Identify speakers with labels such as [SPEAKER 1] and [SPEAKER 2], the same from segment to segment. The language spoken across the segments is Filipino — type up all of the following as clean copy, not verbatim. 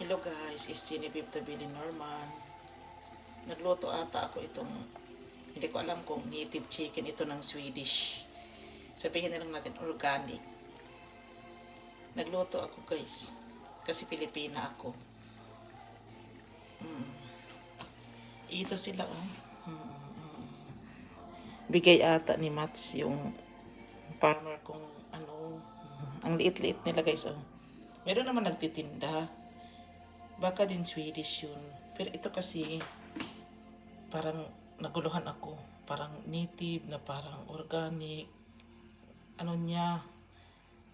[SPEAKER 1] Hello guys, it's Genevieve Tabili Norman. Nagluto ata ako itong, hindi ko alam kung native chicken ito ng Swedish. Sabihin na lang natin organic. Nagluto ako guys, kasi Pilipina ako. Ito sila oh. Bigay ata ni Mats yung farmer kong ano, ang liit-liit nila guys oh. Meron naman nagtitinda. Baka din Swedish yun. Pero ito kasi, parang naguluhan ako. Parang native na parang organic. Ano niya,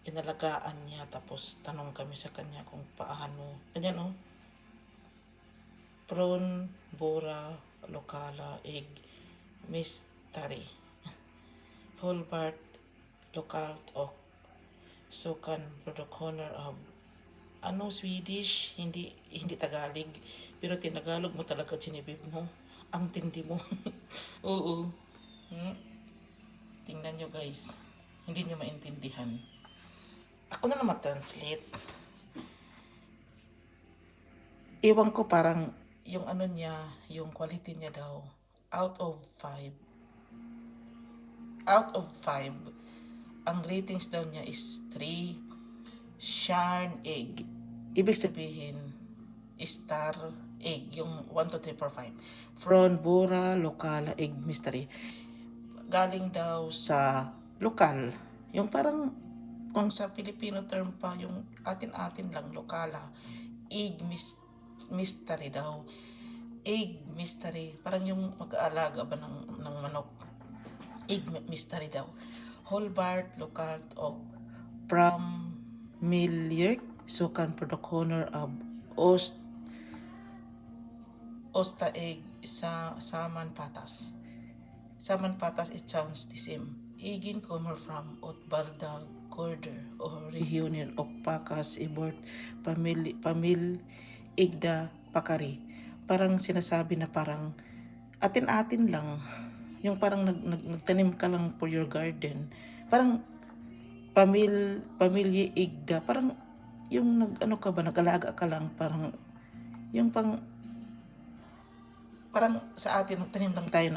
[SPEAKER 1] inalagaan niya. Tapos tanong kami sa kanya kung paano. Ganyan oh. Prawn, bora, lokala, egg, mystery. Holbart, lokal, ok. Sukan, product honor of ano Swedish, hindi Tagalog, pero tinagalog mo talaga Genevieve mo. Ang tindi mo. Oo. Tingnan nyo guys. Hindi nyo maintindihan. Ako na lang mag-translate. Iwan ko parang yung ano niya, yung quality niya daw, out of 5. Out of 5. Ang ratings daw niya is 3. Sharn egg. Ibig sabihin, star egg. Yung 1, 2, 3, 4, 5. From Bora, Lokala, Egg Mystery. Galing daw sa lokal. Yung parang, kung sa Filipino term pa, yung atin-atin lang, Lokala. Egg mystery daw. Egg mystery. Parang yung mag-aalaga ba ng manok. Egg mystery daw. Holbart, Lokal, of from Milliard, Sukan product honor of Osta egg sa Saman Patas. Saman Patas, it sounds the same. Egin kommer from Otbalda Gorder o regionen och Pakas ibort pamil Igda Pakari. Parang sinasabi na parang atin-atin lang. Yung parang nagtanim ka lang for your garden. Parang pamilya Igda, parang yung nag-ano ka ba, nag-alaga ka lang, parang yung parang sa atin nagtanim lang tayo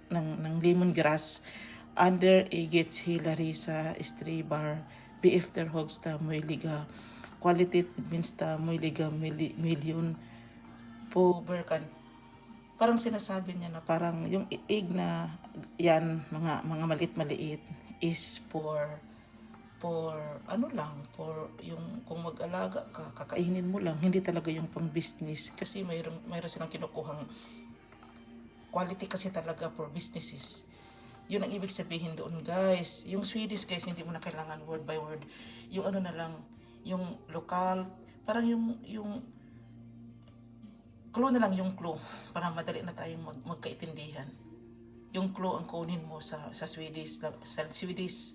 [SPEAKER 1] ng lemongrass under Igits Hillary sa Stribar BF der Hogsta Moyliga quality means ta Moyliga million po berkan. Parang sinasabi niya na parang yung egg na yan, mga maliit-maliit is for ano lang, for yung kung mag-alaga ka, kakainin mo lang, hindi talaga yung pang business kasi mayroon silang kinukuhang quality kasi talaga for businesses. Yun ang ibig sabihin doon guys. Yung Swedish guys, hindi mo na kailangan word by word. Yung ano na lang, yung lokal, parang yung clue na lang yung clue para madali na tayong magkaitindihan. Yung clue ang kunin mo sa Swedish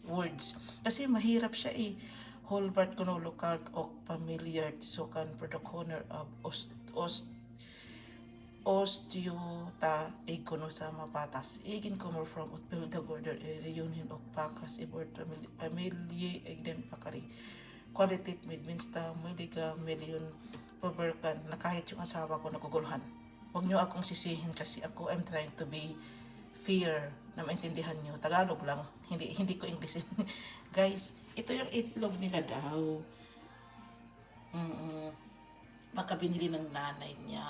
[SPEAKER 1] words kasi mahirap siya eh. Holbart kuno lokal och familiar sukan product honor of osteota ikono sa mapatas igin kommer from utbilda gorder reunion och pakas ibort familye egden pakari quality mid minsta mediga million paberkan na kahit yung asawa ko naguguluhan. Huwag nyo akong sisihin kasi ako I'm trying to be fair na maintindihan nyo. Tagalog lang, hindi ko English. Guys, ito yung itlog nila daw. Baka binili ng nanay niya.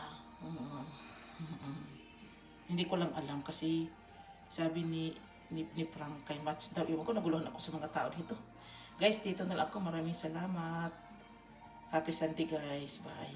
[SPEAKER 1] Hindi ko lang alam kasi sabi ni Frank kay Mats daw. Iwan ko, naguluhan ako sa mga tao dito. Guys, dito na lang ako. Maraming salamat. Happy Sunday guys. Bye.